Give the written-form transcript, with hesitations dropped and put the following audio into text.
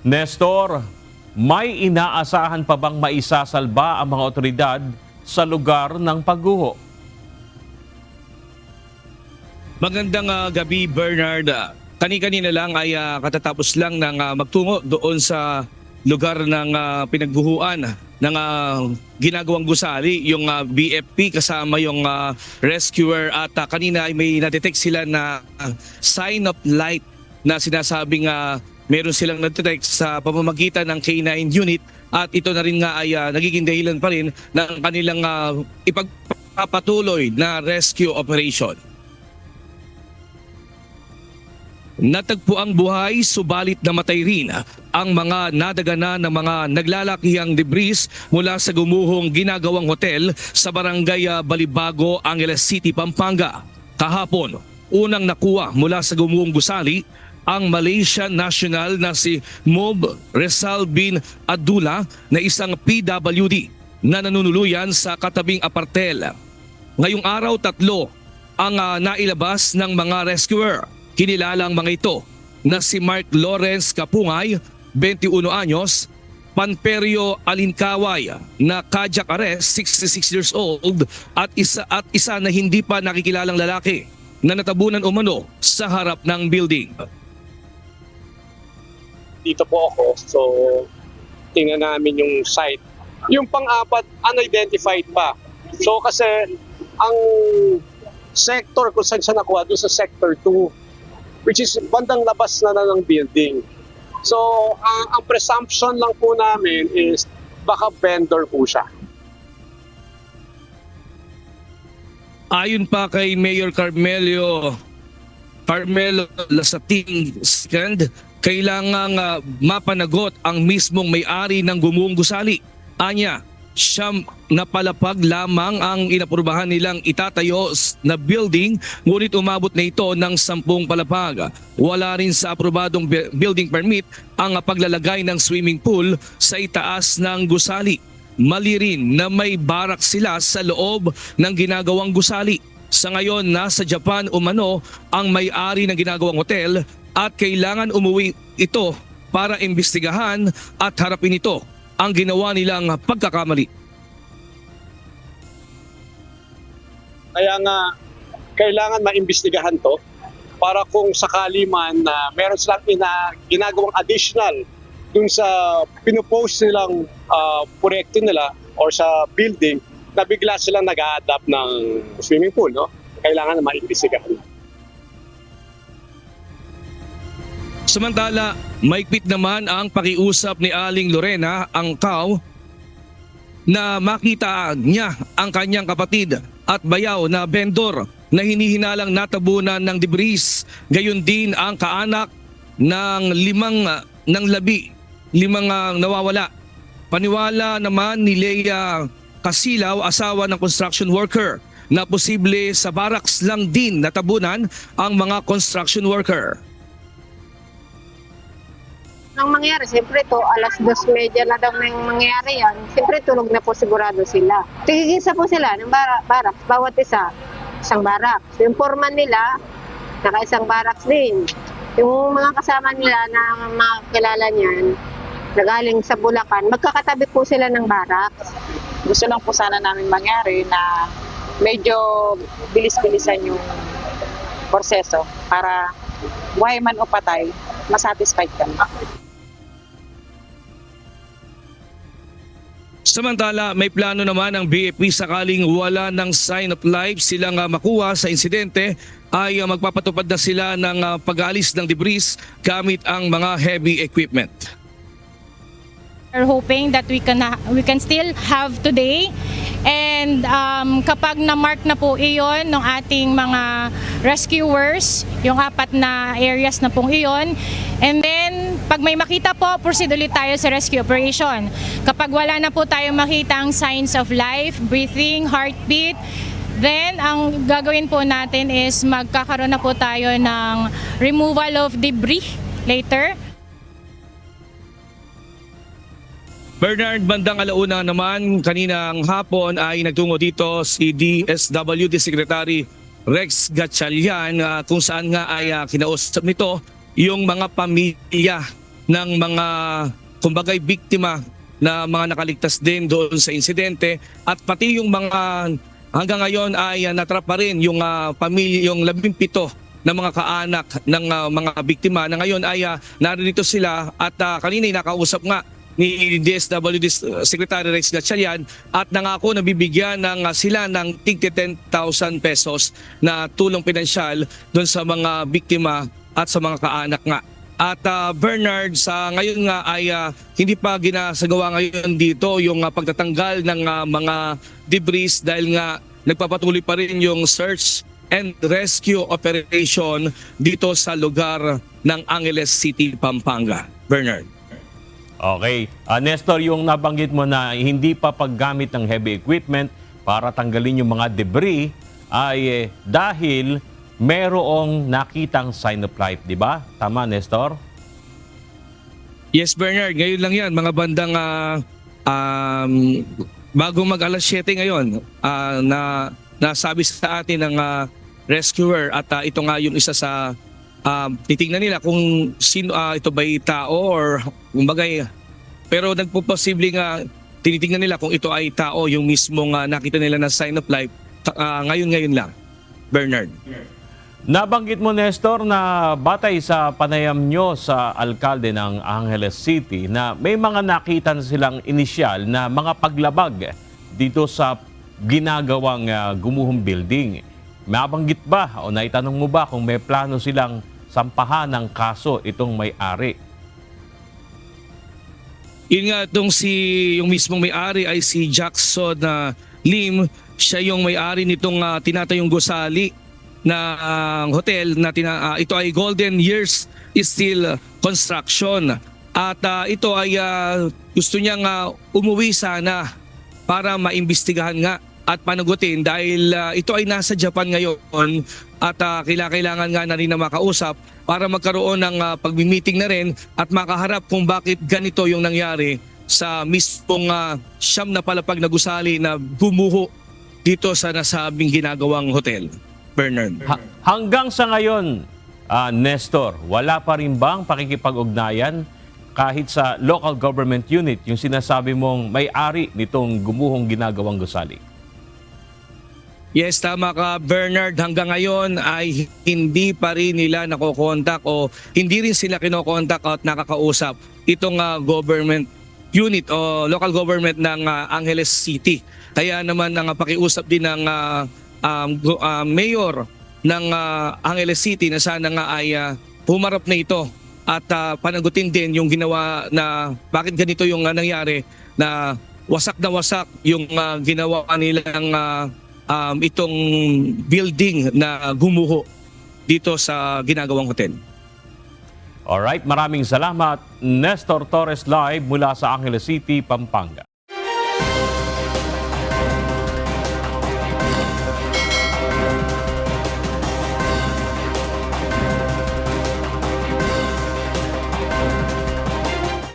Nestor, may inaasahan pa bang maisasalba ang mga otoridad sa lugar ng pagguho? Magandang gabi, Bernard. Kani-kanina lang ay katatapos lang ng magtungo doon sa lugar ng pinagguhuan ng ginagawang gusali, yung BFP kasama yung rescuer, at kanina ay may na-detect sila na sign of light na sinasabing meron silang na-detect sa pamamagitan ng K9 unit, at ito na rin nga ay nagiging dahilan pa rin ng kanilang ipagpapatuloy na rescue operation. Natagpo ang buhay, subalit namatay rin ang mga nadagana ng mga naglalakihang debris mula sa gumuhong ginagawang hotel sa barangay Balibago, Angeles City, Pampanga. Kahapon, unang nakuha mula sa gumuhong gusali ang Malaysian national na si Mob Rizal bin Abdullah, na isang PWD na nanunuluyan sa katabing apartel. Ngayong araw, 3 ang nailabas ng mga rescuer. Kinilala ang mga ito na si Mark Lawrence Kapungay, 21 anyos, Panperio Alinkaway na cardiac arrest, 66 years old, at isa na hindi pa nakikilalang lalaki na natabunan umano sa harap ng building. Dito po ako, so tingnan namin yung site. Yung pang-apat, unidentified pa. So kasi ang sector kung saan siya nakuha, doon sa sector 2, which is bandang labas na ng building. So ang presumption lang po namin is baka vendor po siya. Ayon pa kay Mayor Carmelo Lasating II, kailangang mapanagot ang mismong may-ari ng gumuhong gusali. Anya, siyam na palapag lamang ang inaprubahan nilang itatayo na building, ngunit umabot na ito ng 10 palapag. Wala rin sa aprobadong building permit ang paglalagay ng swimming pool sa itaas ng gusali. Mali rin na may barak sila sa loob ng ginagawang gusali. Sa ngayon, nasa Japan umano ang may-ari ng ginagawang hotel at kailangan umuwi ito para imbestigahan at harapin ito ang ginawa nilang pagkakamali. Kaya nga, kailangan maimbestigahan to para kung sakali man na meron silang ginagawang additional dun sa pinupost nilang proyekto nila or sa building, na bigla silang nag-a-adapt ng swimming pool, no? Kailangan na maimbestigahan. Samantala, maigpit naman ang pakiusap ni Aling Lorena Angkaw na makita niya ang kanyang kapatid at bayaw na vendor na hinihinalang natabunan ng debris. Gayon din ang kaanak ng limang nawawala. Paniwala naman ni Leia Kasilaw, asawa ng construction worker, na posible sa barracks lang din natabunan ang mga construction worker. Nang mangyari, siyempre to, 2:30 na daw nang mangyari yan, siyempre tulog na po sigurado sila. Tigigisa po sila ng barracks, bawat isa, isang barracks. Yung foreman nila, naka-isang barracks din. Yung mga kasama nila na mga kilala niyan, na galing sa Bulacan, magkakatabi po sila ng barracks. Gusto lang po sana namin mangyari na medyo bilis-bilisan yung proseso para buhay man o patay, masatisfied kami. Samantala, may plano naman ang BFP sakaling wala ng sign of life silang makuha sa insidente, ay magpapatupad na sila ng pag-aalis ng debris gamit ang mga heavy equipment. We're hoping that we can still have today, and kapag na-mark na po iyon ng ating mga rescuers, yung 4 na areas na pong iyon, and then pag may makita po, proceed ulit tayo sa rescue operation. Kapag wala na po tayo makita ang signs of life, breathing, heartbeat, then ang gagawin po natin is magkakaroon na po tayo ng removal of debris later. Bernard, bandang 1:00 naman kaninang hapon ay nagtungo dito si DSWD Secretary Rex Gatchalian, kung saan nga ay kinausap nito yung mga pamilya ng mga kumbagay biktima na mga nakaligtas din doon sa insidente, at pati yung mga hanggang ngayon ay natrap pa rin yung pamilya, yung 17 na mga kaanak ng mga biktima na ngayon ay naririto sila, at kanina nakausap nga ni DSWD Secretary Rex Gatchalian at nangako na bibigyan ng sila ng tig 10,000 pesos na tulong pinansyal doon sa mga biktima at sa mga kaanak nga. At Bernard, sa ngayon nga ay hindi pa ginasagawa ngayon dito yung pagtatanggal ng mga debris dahil nga nagpapatuloy pa rin yung search and rescue operation dito sa lugar ng Angeles City, Pampanga. Bernard. Okay. Nestor, yung nabanggit mo na hindi pa paggamit ng heavy equipment para tanggalin yung mga debris ay dahil merong nakitang sign of life, di ba? Tama, Nestor? Yes, Bernard. Ngayon lang yan. Mga bandang bago mag alas 7 ngayon na nasabi sa atin ng rescuer, at ito nga yung isa sa titingnan nila kung sino ito ba'y tao or kumbagay. Pero nagpo-posible nga tinitingnan nila kung ito ay tao, yung mismong nakita nila na sign of life ngayon lang. Bernard. Nabanggit mo, Nestor, na batay sa panayam nyo sa alkalde ng Angeles City na may mga nakita na silang inisyal na mga paglabag dito sa ginagawang gumuhong building. Mabanggit ba o naitanong mo ba kung may plano silang sampahan ng kaso itong may-ari? Yun nga, yung mismong may-ari ay si Jackson Lim. Siya yung may-ari nitong tinatayong gusali na hotel na ito ay Golden Years Steel Construction. At ito ay gusto niyang umuwi sana para maimbestigahan nga at panagutin dahil ito ay nasa Japan ngayon, at kailangan nga na rin na makausap para magkaroon ng pagmi-meeting na rin at makaharap kung bakit ganito yung nangyari sa mismong siyam na palapag na gusali na gumuho dito sa nasabing ginagawang hotel. Bernard. Hanggang sa ngayon, Nestor, wala pa rin bang pakikipag-ugnayan kahit sa local government unit, yung sinasabi mong may-ari nitong gumuhong ginagawang gusali? Yes, tama ka, Bernard. Hanggang ngayon ay hindi pa rin nila nakokontak o hindi rin sila kinokontak at nakakausap itong government unit o local government ng Angeles City. Kaya naman ang pakiusap din ng mayor ng Angeles City na sana nga ay humarap na ito at panagutin din yung ginawa na bakit ganito yung nangyari, na wasak yung ginawa nilang itong building na gumuho dito sa ginagawang hotel. Alright, maraming salamat, Nestor Torres live mula sa Angeles City, Pampanga.